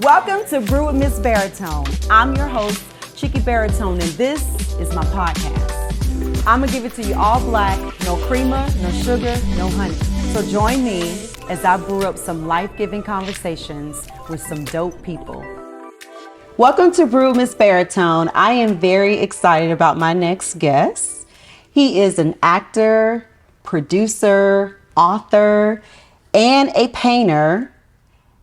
Welcome to Brew with Miss Baritone. I'm your host, Chicky Baritone, and this is my podcast. I'm gonna give it to you all black, no creamer, no sugar, no honey. So join me as I brew up some life-giving conversations with some dope people. Welcome to Brew with Miss Baritone. I am very excited about my next guest. He is an actor, producer, author, and a painter.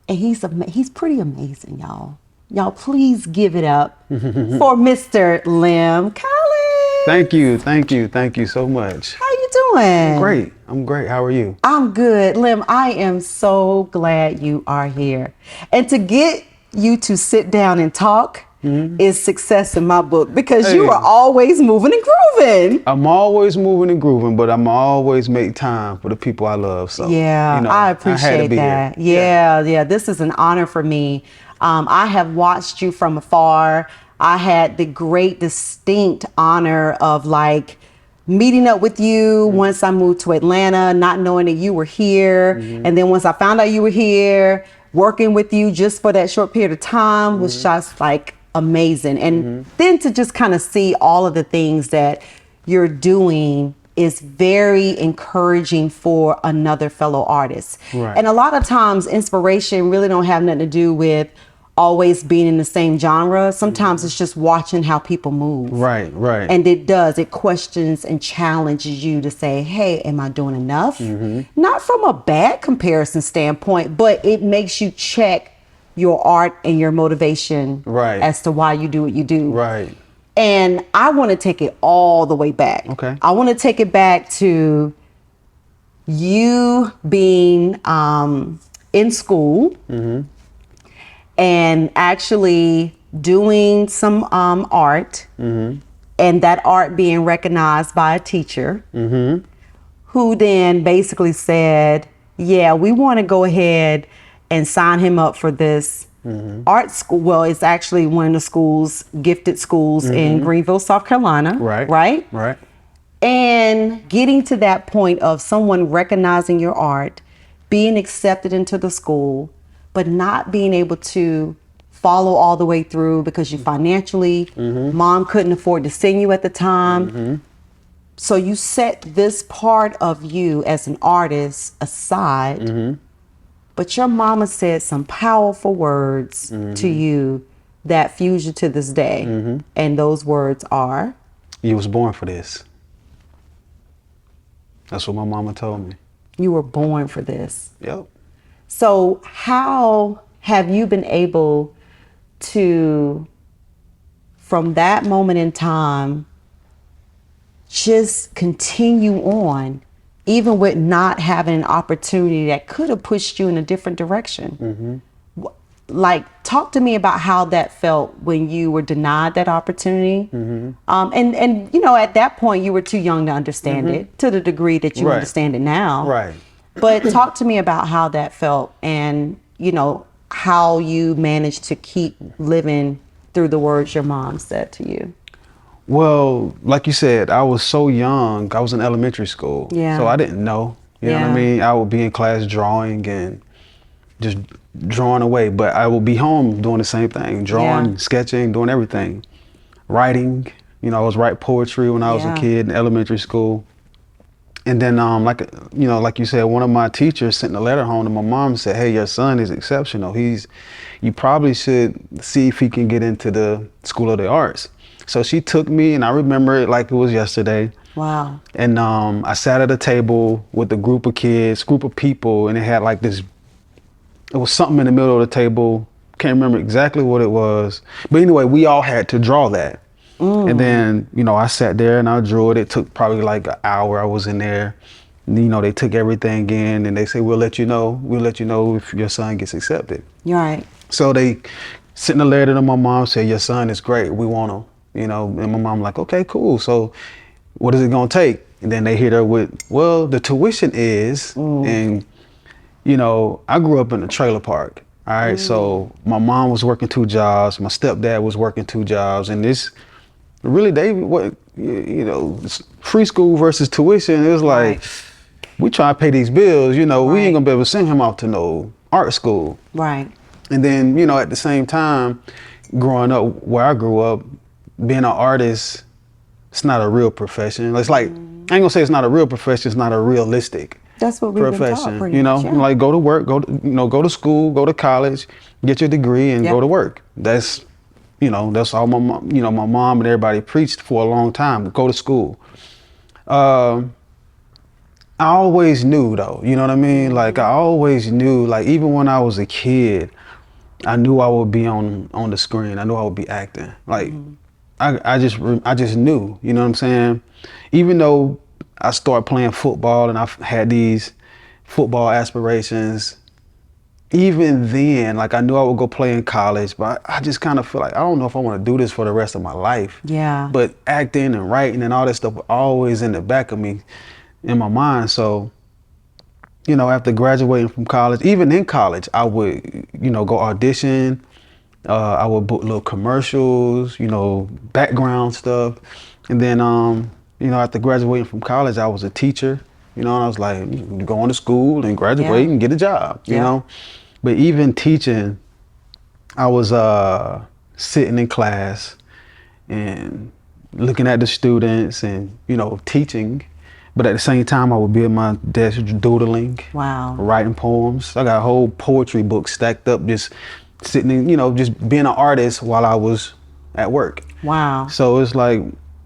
And he's pretty amazing, y'all. Y'all, please give it up for Mr. Lem Collins. Thank you so much. How you doing? Great, I'm great. How are you? I'm good. Lem, I am so glad you are here. And to get you to sit down and talk is success in my book, because you are always moving and grooving. I'm always moving and grooving, but I'm always make time for the people I love. So yeah, I appreciate that. Yeah, this is an honor for me. I have watched you from afar. I had the great, distinct honor of meeting up with you once I moved to Atlanta, not knowing that you were here. And then once I found out you were here, working with you just for that short period of time was just amazing. And then to just kind of see all of the things that you're doing is very encouraging for another fellow artist. Right. And a lot of times inspiration really don't have nothing to do with always being in the same genre. Sometimes it's just watching how people move. Right. And it questions and challenges you to say, hey, am I doing enough? Not from a bad comparison standpoint, but it makes you check your art and your motivation as to why you do what you do. Right. And I want to take it all the way back. Okay. I want to take it back to you being in school and actually doing some art, and that art being recognized by a teacher who then basically said, yeah, we want to go ahead and sign him up for this art school. Well, it's actually one of the schools, gifted schools in Greenville, South Carolina. Right. And getting to that point of someone recognizing your art, being accepted into the school, but not being able to follow all the way through because you financially, mom couldn't afford to send you at the time. So you set this part of you as an artist aside. But your mama said some powerful words to you that fuse you to this day. And those words are? You was born for this. That's what my mama told me. You were born for this. Yep. So how have you been able to, from that moment in time, just continue on, even with not having an opportunity that could have pushed you in a different direction? Talk to me about how that felt when you were denied that opportunity. And at that point you were too young to understand it to the degree that you understand it now. Right. But talk to me about how that felt and, how you managed to keep living through the words your mom said to you. Well, like you said, I was so young. I was in elementary school. Yeah. So I didn't know. You know what I mean? I would be in class drawing and just drawing away. But I would be home doing the same thing. Drawing, sketching, doing everything. Writing. I was writing poetry when I was a kid in elementary school. And then, like you said, one of my teachers sent a letter home to my mom and said, hey, your son is exceptional. You probably should see if he can get into the School of the Arts. So she took me, and I remember it like it was yesterday. Wow. And I sat at a table with a group of people, and it had it was something in the middle of the table. Can't remember exactly what it was. But anyway, we all had to draw that. And then, I sat there and I drew it. It took probably an hour I was in there. And, they took everything in and they said, we'll let you know if your son gets accepted. You're right. So they sent a letter to my mom, said, your son is great. We want him, and my mom okay, cool. So what is it going to take? And then they hit her with, well, the tuition is, and, I grew up in a trailer park. All right. So my mom was working 2 jobs. My stepdad was working 2 jobs. And this, really, free school versus tuition. It was we try to pay these bills, we ain't gonna be able to send him off to no art school. Right. And then, you know, at the same time, growing up where I grew up, being an artist, it's not a real profession. It's like, I ain't gonna say it's not a real profession, it's not a realistic That's what we've been taught, profession. pretty You know, much, yeah. like go to work, go to school, go to college, get your degree and Yep. go to work. That's, you know, that's all my mom and everybody preached for a long time. Go to school. I always knew though, you know what I mean? Like I always knew, like even when I was a kid, I knew I would be on the screen. I knew I would be acting. Like I just knew, you know what I'm saying? Even though I started playing football and I had these football aspirations, even then, like I knew I would go play in college, but I just kind of feel like I don't know if I want to do this for the rest of my life. Yeah. But acting and writing and all that stuff were always in the back of me, in my mind. So, you know, after graduating from college, even in college, I would, you know, go audition. I would book little commercials, you know, background stuff. And then, you know, after graduating from college, I was a teacher. You know, and I was like, going to school and graduate and get a job, you know. But even teaching, I was sitting in class and looking at the students and, you know, teaching. But at the same time, I would be at my desk doodling, Wow. writing poems. I got a whole poetry book stacked up, just sitting in, you know, just being an artist while I was at work. Wow. So it's like,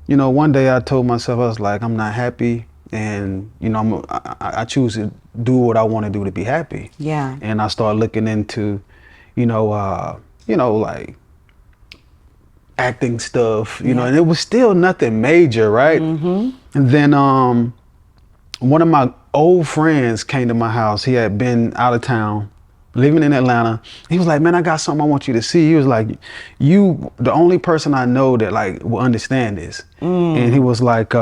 you know, one day I told myself, I was like, I'm not happy. And, you know, I choose to do what I want to do to be happy. Yeah. And I started looking into, you know, like acting stuff, you know, and it was still nothing major, right? And then one of my old friends came to my house. He had been out of town, living in Atlanta. He was like, man, I got something I want you to see. He was like, you the only person I know that like will understand this. And he was like,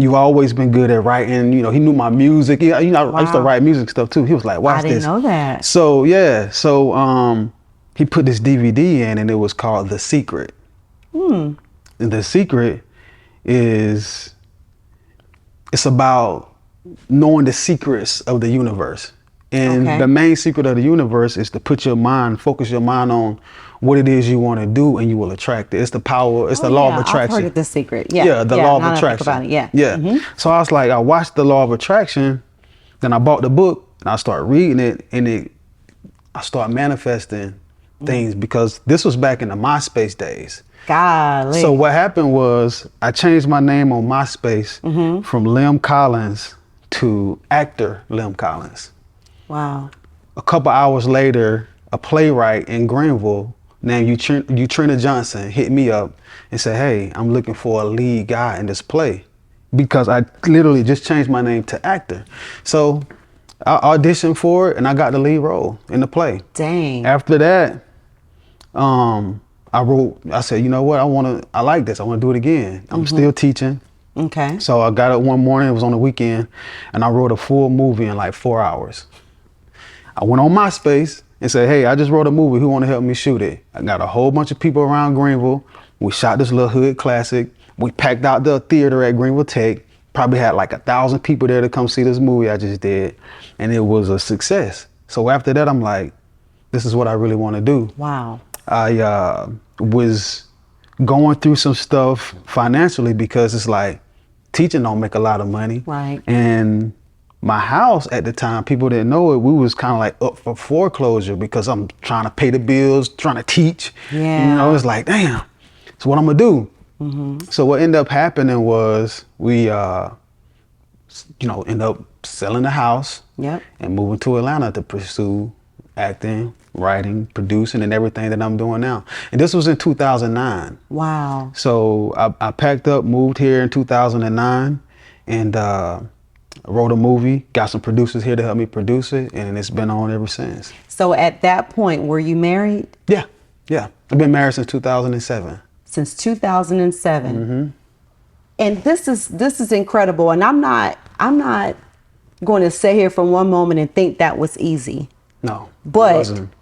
you've always been good at writing. You know, he knew my music. You know, I used to write music stuff too. He was like, watch this. I didn't know that. So yeah, so he put this DVD in and it was called The Secret. And The Secret is, it's about knowing the secrets of the universe. And the main secret of the universe is to put your mind, focus your mind on what it is you want to do, and you will attract it. It's the power, it's the law of attraction. I've heard of The Secret. Yeah. Yeah, the law of now that I think attraction. about it, yeah. Yeah. So I was like, I watched the law of attraction, then I bought the book and I started reading it, and I started manifesting things, because this was back in the MySpace days. Golly. So what happened was I changed my name on MySpace from Lem Collins to actor Lem Collins. Wow. A couple hours later, a playwright in Greenville named Utrina Johnson hit me up and said, hey, I'm looking for a lead guy in this play, because I literally just changed my name to actor. So I auditioned for it and I got the lead role in the play. Dang. After that, I said, you know what, I like this, I want to do it again. I'm still teaching. Okay. So I got up one morning, it was on the weekend, and I wrote a full movie in like 4 hours. I went on MySpace and said, hey, I just wrote a movie, who want to help me shoot it? I got a whole bunch of people around Greenville. We shot this little hood classic. We packed out the theater at Greenville Tech. Probably had like 1,000 people there to come see this movie I just did. And it was a success. So after that, I'm like, this is what I really want to do. Wow. I was going through some stuff financially, because it's like teaching don't make a lot of money. Right. And my house at the time, people didn't know it, we was kind of like up for foreclosure, because I'm trying to pay the bills, trying to teach. Yeah. You know, it's like, damn, so what I'm gonna do? So what ended up happening was we, you know, end up selling the house and moving to Atlanta to pursue acting, writing, producing, and everything that I'm doing now. And this was in 2009. Wow. So I packed up, moved here in 2009, and wrote a movie, got some producers here to help me produce it, and it's been on ever since. So at that point, were you married? Yeah. I've been married since 2007. Since 2007. And this is incredible. And I'm not going to sit here for one moment and think that was easy. No, but it wasn't.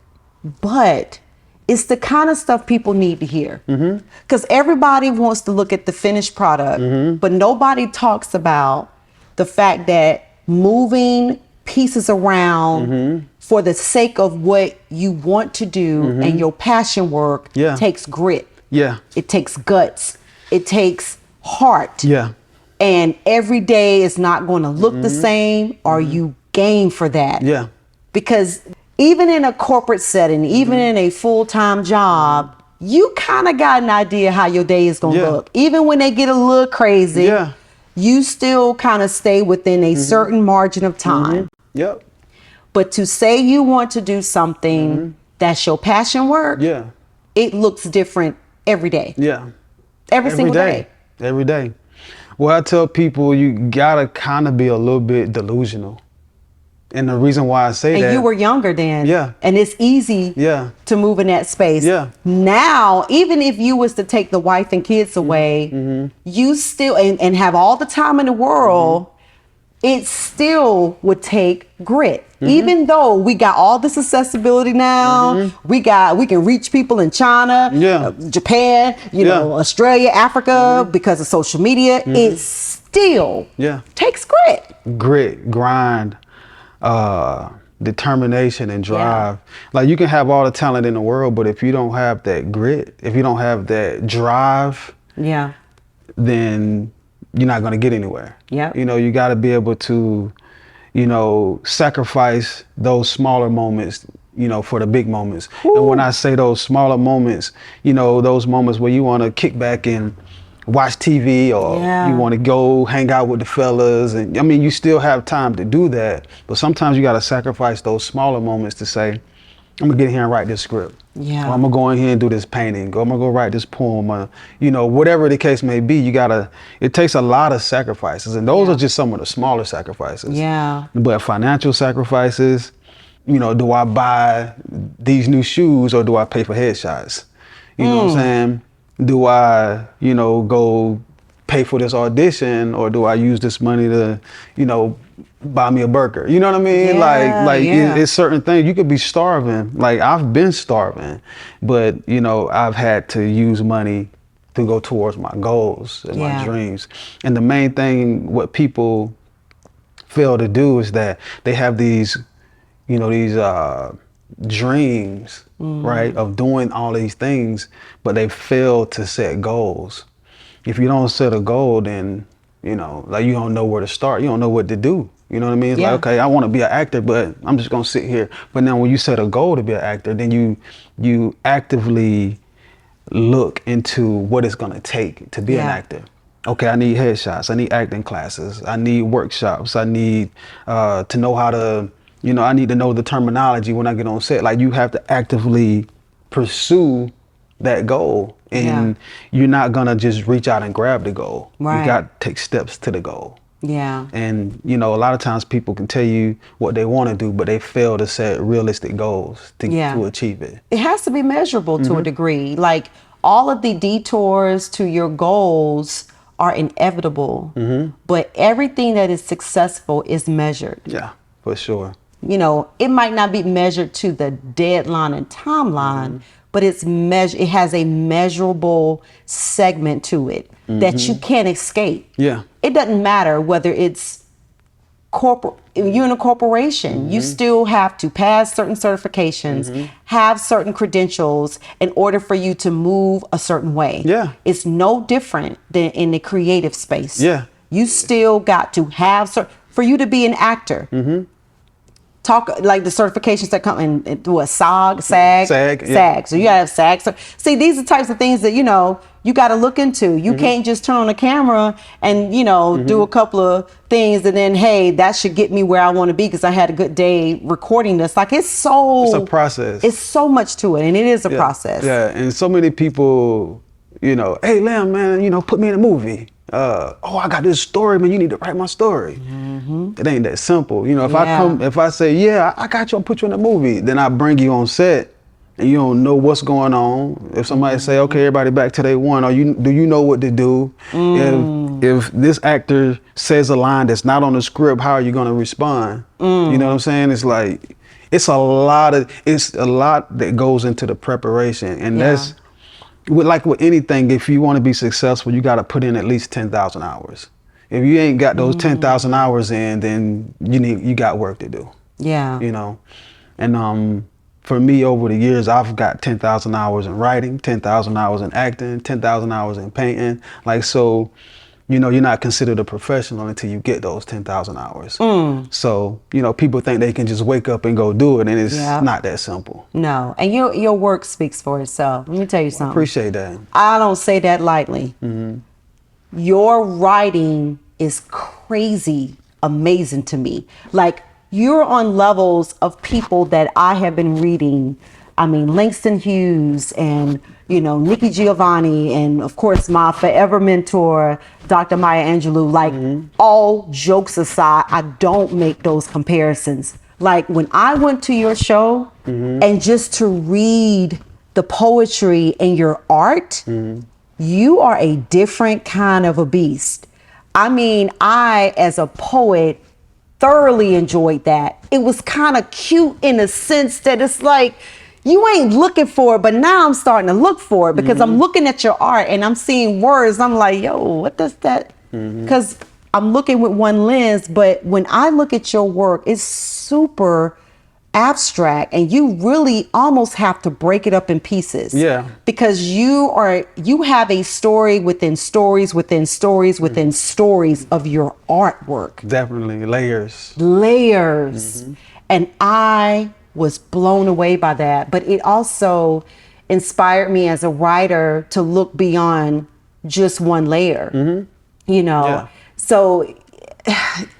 But it's the kind of stuff people need to hear. Because everybody wants to look at the finished product, but nobody talks about the fact that moving pieces around for the sake of what you want to do, and your passion work takes grit. Yeah. It takes guts. It takes heart. Yeah. And every day is not going to look the same, or you game for that. Yeah. Because even in a corporate setting, even in a full-time job, you kind of got an idea how your day is going to look. Even when they get a little crazy, you still kind of stay within a certain margin of time. Yep. But to say you want to do something that's your passion work, it looks different every day. Yeah. Every single day. Every day. Well, I tell people you gotta kind of be a little bit delusional. And the reason why I say that. And you were younger then. Yeah. And it's easy to move in that space. Yeah. Now, even if you was to take the wife and kids away, you still, and have all the time in the world, it still would take grit. Even though we got all this accessibility now, we can reach people in China, Japan, you know, Australia, Africa, because of social media, it still takes grit. Grit, grind, determination and drive. Like you can have all the talent in the world, but if you don't have that grit, if you don't have that drive, then you're not going to get anywhere. You know, you got to be able to, you know, sacrifice those smaller moments, you know, for the big moments. And when I say those smaller moments, you know, those moments where you want to kick back and watch TV, or you want to go hang out with the fellas. And I mean, you still have time to do that, but sometimes you got to sacrifice those smaller moments to say, I'm gonna get in here and write this script. Or I'm gonna go in here and do this painting. Or I'm gonna go write this poem. Or, you know, whatever the case may be, it takes a lot of sacrifices. And those are just some of the smaller sacrifices. But financial sacrifices, you know, do I buy these new shoes or do I pay for headshots? You know what I'm saying? Do I, you know, go pay for this audition, or do I use this money to, you know, buy me a burger? You know what I mean? It's certain things. You could be starving. Like I've been starving, but you know, I've had to use money to go towards my goals and my dreams. And the main thing, what people fail to do is that they have these, you know, these dreams, right, of doing all these things, but they fail to set goals. If you don't set a goal, then, you know, like you don't know where to start. You don't know what to do. You know what I mean? It's like, okay, I want to be an actor, but I'm just going to sit here. But now when you set a goal to be an actor, then you actively look into what it's going to take to be an actor. Okay, I need headshots. I need acting classes. I need workshops. I need to know how to, you know, I need to know the terminology when I get on set. Like you have to actively pursue that goal, and you're not gonna just reach out and grab the goal. You got to take steps to the goal. And you know, a lot of times people can tell you what they want to do, but they fail to set realistic goals to achieve it. It has to be measurable to a degree. Like all of the detours to your goals are inevitable, but everything that is successful is measured. Yeah, for sure. You know, it might not be measured to the deadline and timeline, but it has a measurable segment to it that you can't escape. It doesn't matter whether it's you're in a corporation, you still have to pass certain certifications, have certain credentials in order for you to move a certain way. It's no different than in the creative space. You still got to have for you to be an actor. Talk like the certifications that come in, what, SAG. So you gotta have SAG. So, see, these are types of things that, you know, you got to look into. You can't just turn on a camera and, you know, do a couple of things and then, hey, that should get me where I want to be because I had a good day recording this. Like it's a process. It's so much to it, and it is a process. And so many people, you know, hey, Lem, man, you know, put me in a movie. I got this story, man, you need to write my story. It ain't that simple. You know, if I say, yeah, I got you, I'll put you in a movie, then I bring you on set and you don't know what's going on. If somebody say, okay, everybody back to day one, do you know what to do? If this actor says a line that's not on the script, how are you gonna respond? You know what I'm saying? It's like, it's a lot that goes into the preparation, and that's, with anything, if you want to be successful, you got to put in at least 10,000 hours. If you ain't got those 10,000 hours in, then you got work to do. Yeah. You know, and for me over the years, I've got 10,000 hours in writing, 10,000 hours in acting, 10,000 hours in painting. Like, so, you know, you're not considered a professional until you get those 10,000 hours. So, you know, people think they can just wake up and go do it, and it's not that simple. No, and your work speaks for itself. Let me tell you something. I appreciate that. I don't say that lightly. Your writing is crazy amazing to me. Like, you're on levels of people that I have been reading. I mean, Langston Hughes and, you know, Nikki Giovanni, and of course my forever mentor, Dr. Maya Angelou. Like, all jokes aside, I don't make those comparisons. Like, when I went to your show and just to read the poetry in your art, you are a different kind of a beast. I mean, I, as a poet, thoroughly enjoyed that. It was kind of cute in a sense that it's like, you ain't looking for it, but now I'm starting to look for it because I'm looking at your art and I'm seeing words. I'm like, yo, what does that? Because I'm looking with one lens, but when I look at your work, it's super abstract, and you really almost have to break it up in pieces. Yeah. Because you have a story within stories within stories within stories of your artwork. Definitely layers. And I was blown away by that, but it also inspired me as a writer to look beyond just one layer. You know. So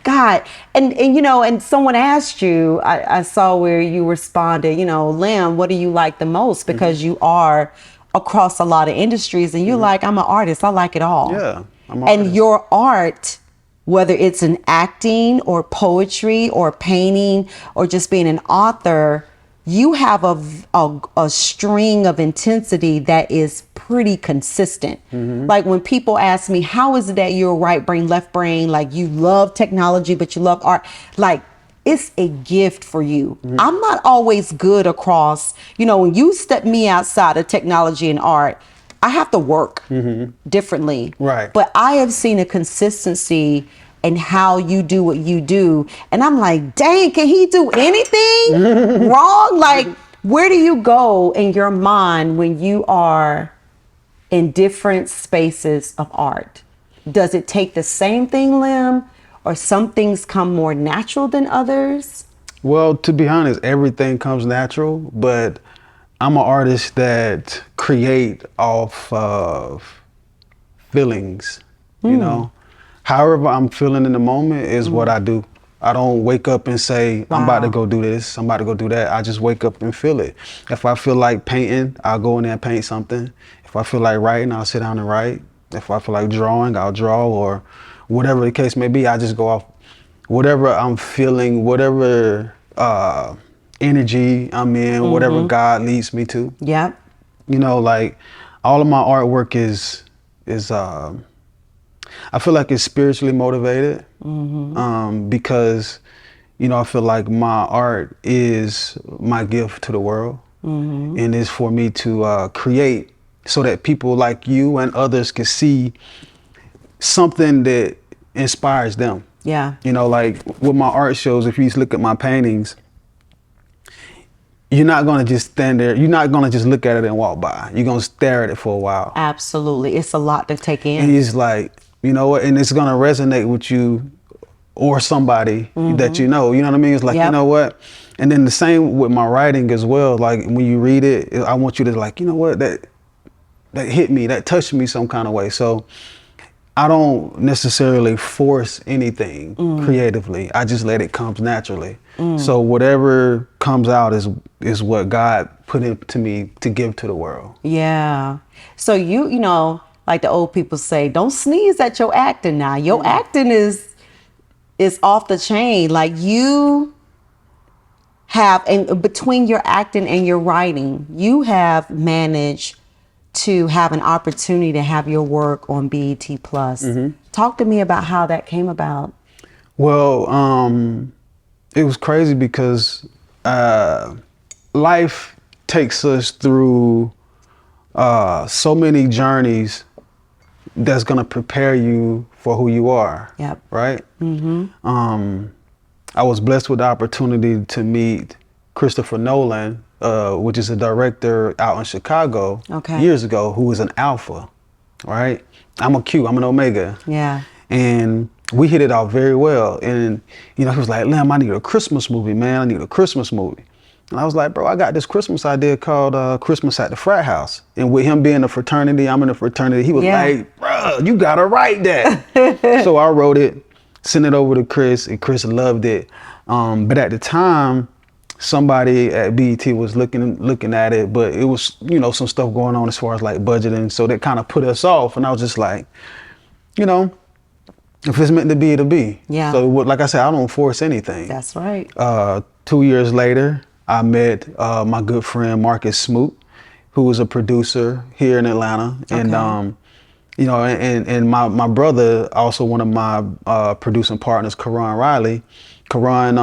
God, and you know, and someone asked you, I saw where you responded, you know, Lem, what do you like the most? Because you are across a lot of industries, and you're like, I'm an artist, I like it all. Yeah, I'm an artist. And your art, whether it's in acting or poetry or painting or just being an author, you have a string of intensity that is pretty consistent. Like, when people ask me, how is it that you're right brain, left brain? Like, you love technology, but you love art. Like, it's a gift for you. I'm not always good across, you know, when you step me outside of technology and art, I have to work differently. Right. But I have seen a consistency and how you do what you do. And I'm like, dang, can he do anything wrong? Like, where do you go in your mind when you are in different spaces of art? Does it take the same thing, Lem? Or some things come more natural than others? Well, to be honest, everything comes natural, but I'm an artist that create off of feelings, you know? However I'm feeling in the moment is what I do. I don't wake up and say, I'm about to go do this, I'm about to go do that. I just wake up and feel it. If I feel like painting, I'll go in there and paint something. If I feel like writing, I'll sit down and write. If I feel like drawing, I'll draw, or whatever the case may be. I just go off whatever I'm feeling, whatever energy I'm in, whatever God leads me to. Yep. You know, like, all of my artwork is I feel like it's spiritually motivated, because, you know, I feel like my art is my gift to the world, and it's for me to create so that people like you and others can see something that inspires them. Yeah. You know, like with my art shows, if you look at my paintings, you're not going to just stand there. You're not going to just look at it and walk by. You're going to stare at it for a while. Absolutely. It's a lot to take in. And it's like, you know what, and it's going to resonate with you or somebody that you know what I mean? It's like, you know what? And then the same with my writing as well. Like, when you read it, I want you to, like, you know what, that hit me, that touched me some kind of way. So I don't necessarily force anything creatively. I just let it come naturally. So whatever comes out is what God put into me to give to the world. Yeah. So you know, like the old people say, don't sneeze at your acting now. Your acting is off the chain. Like, you have, and between your acting and your writing, you have managed to have an opportunity to have your work on BET Plus. Talk to me about how that came about. Well, it was crazy because life takes us through so many journeys that's gonna prepare you for who you are. Yep. Right. I was blessed with the opportunity to meet Christopher Nolan, which is a director out in Chicago years ago, who was an alpha. Right. I'm a Q. I'm an omega. Yeah. And we hit it off very well. And, he was like, Lem, I need a Christmas movie, man. I need a Christmas movie. And I was like, bro, I got this Christmas idea called Christmas at the Frat House. And with him being a fraternity, I'm in a fraternity. He was like, bro, you got to write that. So I wrote it, sent it over to Chris, and Chris loved it. But at the time, somebody at BET was looking at it, but it was, some stuff going on as far as like budgeting. So that kind of put us off. And I was just like, if it's meant to be, it'll be. Yeah. So like I said, I don't force anything. That's right. 2 years later, I met my good friend Marcus Smoot, who was a producer here in Atlanta. And and my brother, also one of my producing partners, Karan Riley. Karan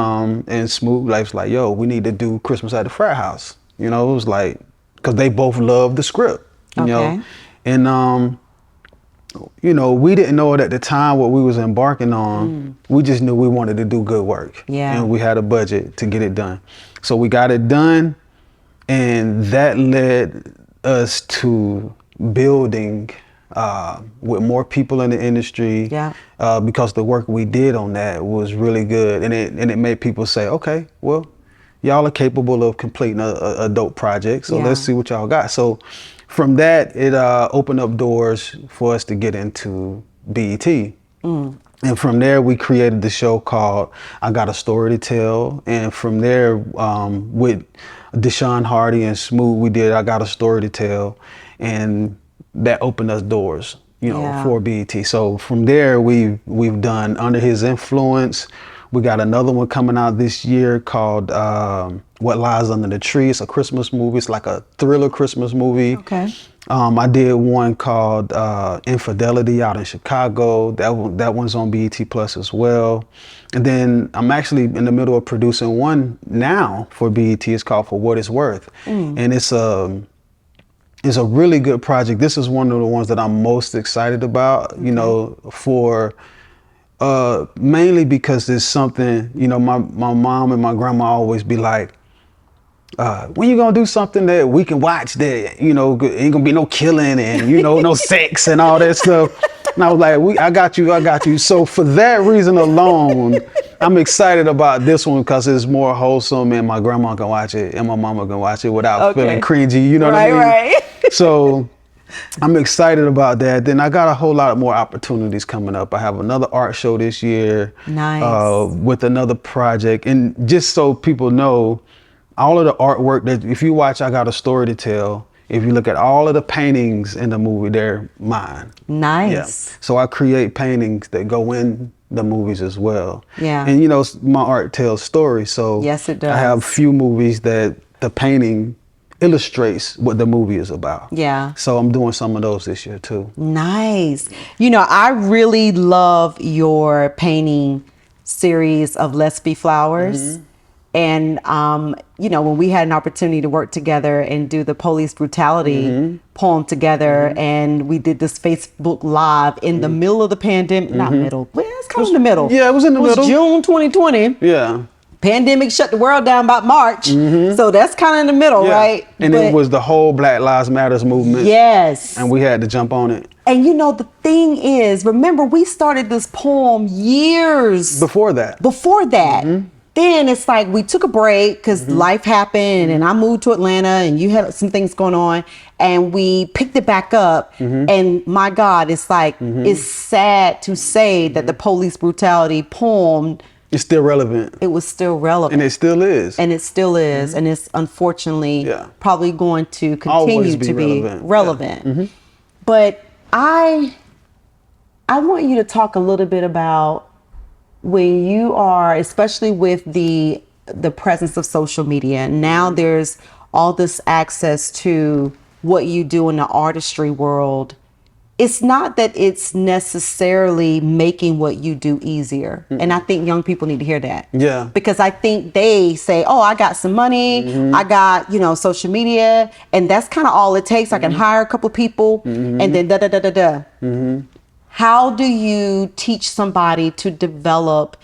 and Smoot was like, yo, we need to do Christmas at the Frat House. It was like, because they both loved the script. You know, and we didn't know it at the time what we was embarking on. We just knew we wanted to do good work. Yeah. And we had a budget to get it done. So we got it done, and that led us to building with more people in the industry. Yeah. Because the work we did on that was really good, and it made people say, okay, well, y'all are capable of completing a dope project. So let's see what y'all got. So from that, it opened up doors for us to get into BET. And from there, we created the show called I Got a Story to Tell. And from there, with Deshaun Hardy and Smooth, we did I Got a Story to Tell. And that opened us doors, for BET. So from there, we've done Under His Influence. We got another one coming out this year called What Lies Under the Tree. It's a Christmas movie. It's like a thriller Christmas movie. Okay. I did one called Infidelity out in Chicago. That one's on BET Plus as well. And then I'm actually in the middle of producing one now for BET. It's called For What It's Worth. And it's a really good project. This is one of the ones that I'm most excited about, for mainly because there's something, my mom and my grandma always be like, when you gonna do something that we can watch that, ain't gonna be no killing and, no sex and all that stuff. And I was like, I got you. So for that reason alone, I'm excited about this one because it's more wholesome and my grandma can watch it and my mama can watch it without feeling cringy, you know what I mean? Right. So I'm excited about that. Then I got a whole lot more opportunities coming up. I have another art show this year. Nice. With another project. And just so people know, all of the artwork that if you watch I Got a Story to Tell, if you look at all of the paintings in the movie, they're mine. Nice. Yeah. So I create paintings that go in the movies as well. Yeah. And my art tells stories. So yes, it does. I have few movies that the painting illustrates what the movie is about. Yeah. So I'm doing some of those this year too. Nice. I really love your painting series of Let's Be Flowers. And, when we had an opportunity to work together and do the police brutality poem together, and we did this Facebook Live in the middle of the pandemic, not middle, well, it's kind of in the middle. Yeah, it was in the middle. It was June 2020. Yeah. Pandemic shut the world down about March. So that's kind of in the middle, right? And it was the whole Black Lives Matters movement. Yes. And we had to jump on it. And the thing is, remember, we started this poem years before that. Then it's like we took a break because life happened and I moved to Atlanta and you had some things going on and we picked it back up. And my God, it's like, it's sad to say that the police brutality poem, it's still relevant. It was still relevant. And it still is. And it still is. And it's unfortunately probably going to continue to be relevant. Yeah. But I want you to talk a little bit about when you are, especially with the presence of social media, now there's all this access to what you do in the artistry world. It's not that it's necessarily making what you do easier. And I think young people need to hear that. Yeah. Because I think they say, oh, I got some money, I got, social media, and that's kind of all it takes. I can hire a couple of people and then da-da-da-da-da. how do you teach somebody to develop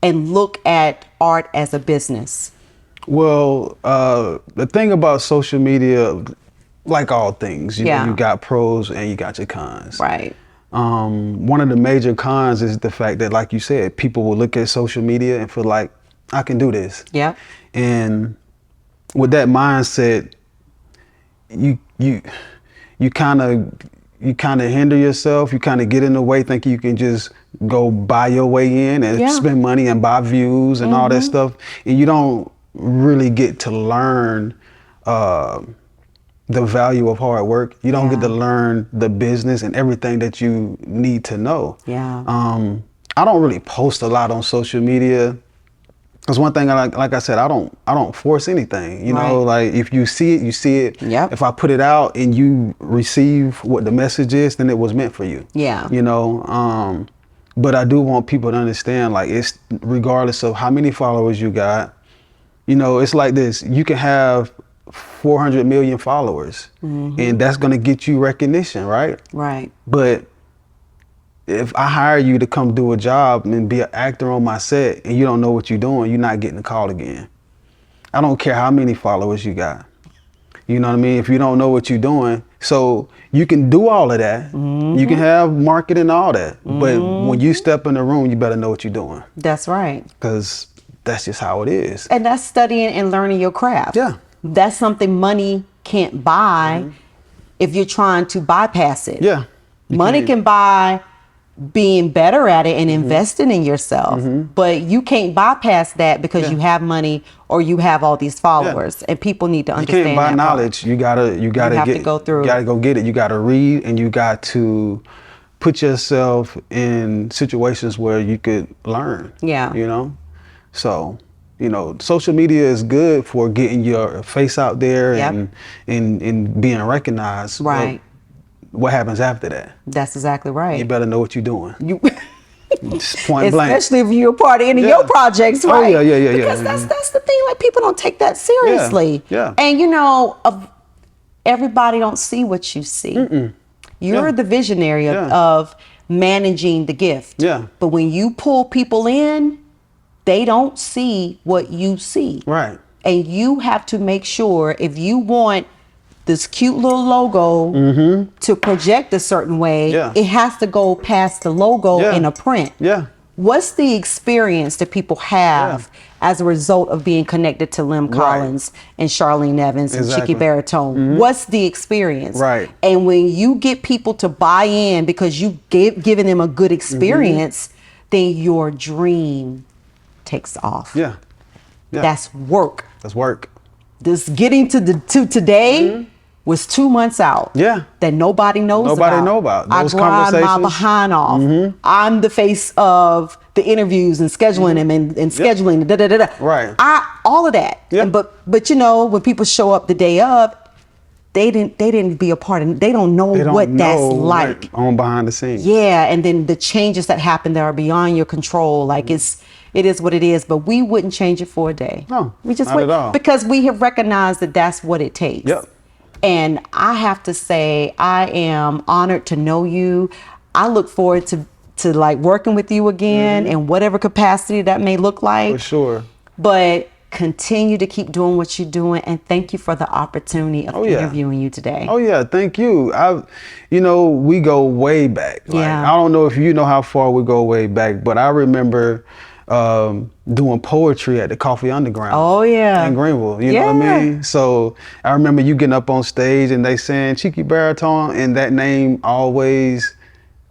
and look at art as a business? Well, the thing about social media, like all things, you know, you got pros and you got your cons. Right. One of the major cons is the fact that, like you said, people will look at social media and feel like, I can do this. Yeah. And with that mindset, you kind of hinder yourself. You kind of get in the way, thinking you can just go buy your way in and spend money and buy views and all that stuff, and you don't really get to learn the value of hard work. You don't get to learn the business and everything that you need to know. Yeah. I don't really post a lot on social media. Because one thing, like I said, I don't force anything. You know, like if you see it, you see it. Yep. If I put it out and you receive what the message is, then it was meant for you. Yeah. You know, but I do want people to understand, like, it's regardless of how many followers you got, you know, it's like this. You can have 400 million followers, and that's going to get you recognition, right? Right. But if I hire you to come do a job and be an actor on my set and you don't know what you're doing, you're not getting a call again. I don't care how many followers you got. You know what I mean? If you don't know what you're doing, so you can do all of that. You can have marketing and all that. But when you step in the room, you better know what you're doing. That's right. Because that's just how it is. And that's studying and learning your craft. Yeah. That's something money can't buy if you're trying to bypass it. Yeah. Money can buy being better at it and investing in yourself, but you can't bypass that because you have money or you have all these followers, and people need to understand. You can't buy that knowledge. part. You gotta have get to go through. You gotta go get it. You gotta read, and you got to put yourself in situations where you could learn. Yeah. You know, so you know, social media is good for getting your face out there and being recognized. Right. What happens after that? That's exactly right. You better know what you're doing. You Just point blank. Especially if you're a part of any of your projects, right? Oh yeah. Because that's the thing. Like, people don't take that seriously. Yeah. And you know, everybody don't see what you see. You're the visionary of managing the gift. Yeah. But when you pull people in, they don't see what you see. Right. And you have to make sure, if you want this cute little logo to project a certain way, it has to go past the logo in a print. Yeah. What's the experience that people have as a result of being connected to Lem Collins and Charlene Evans and Chicky Baritone? What's the experience? Right. And when you get people to buy in because you given them a good experience, then your dream takes off. Yeah. That's work. That's work. This getting to today was 2 months out. Yeah. That nobody knows about. Nobody know about. Those I grind my conversations. behind off. I'm the face of the interviews and scheduling them and scheduling Right. all of that. Yeah. And but you know, when people show up the day of, they didn't be a part of. They don't know what that's like on behind the scenes. Yeah, and then the changes that happen that are beyond your control. Like, it is what it is, but we wouldn't change it for a day. No, we just not at all. because we have recognized that that's what it takes. Yep. And I have to say, I am honored to know you. I look forward to like working with you again in whatever capacity that may look like. For sure. But continue to keep doing what you're doing, and thank you for the opportunity of interviewing you today. Oh yeah, thank you. You know, we go way back. Like, I don't know if you know how far we go way back, but I remember doing poetry at the Coffee Underground. Oh yeah. In Greenville, you know what I mean? So I remember you getting up on stage and they saying Chicky Baritone, and that name always,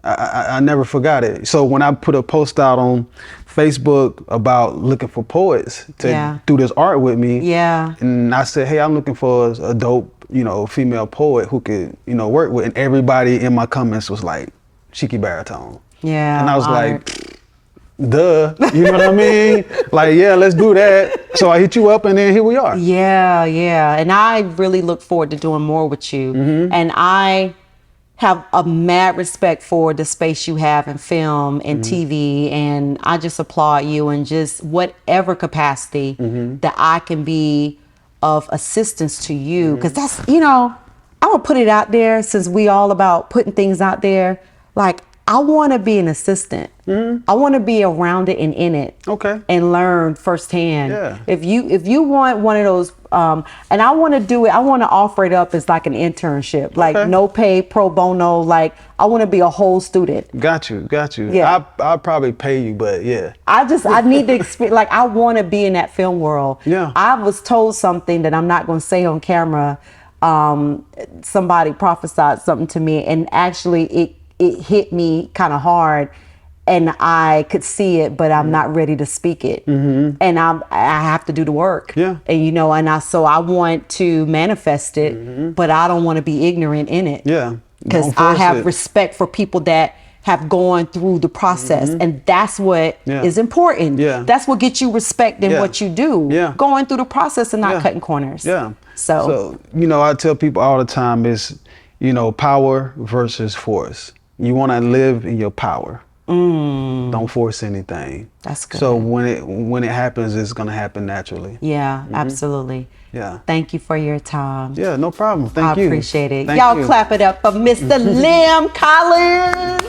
I never forgot it. So when I put a post out on Facebook about looking for poets to do this art with me, and I said, hey, I'm looking for a dope, you know, female poet who could, you know, work with, and everybody in my comments was like, Chicky Baritone. Yeah. And I was like, duh, you know what I mean? Like, yeah, let's do that. So I hit you up, and then here we are. Yeah. And I really look forward to doing more with you. And I have a mad respect for the space you have in film and TV, and I just applaud you in just whatever capacity that I can be of assistance to you. Because that's, you know, I'm gonna put it out there, since we all about putting things out there. Like, I want to be an assistant. I want to be around it and in it. Okay. And learn firsthand. Yeah. If you want one of those, and I want to do it. I want to offer it up as like an internship, like no pay, pro bono. Like I want to be a whole student. Got you. Yeah. I'll probably pay you, but yeah. I need to experience. Like I want to be in that film world. Yeah. I was told something that I'm not going to say on camera. Somebody prophesied something to me, and actually it hit me kind of hard, and I could see it, but I'm not ready to speak it. And I have to do the work. Yeah. And so I want to manifest it, but I don't want to be ignorant in it. Yeah. Because I have respect for people that have gone through the process, and that's what is important. Yeah. That's what gets you respect in what you do. Yeah. Going through the process and not cutting corners. Yeah. So I tell people all the time is, power versus force. You want to live in your power. Don't force anything. That's good. So when it happens, it's gonna happen naturally. Yeah, absolutely. Yeah. Thank you for your time. Yeah, no problem. Thank you. I appreciate it. Thank Y'all you. clap it up for Mr. Lem Collins.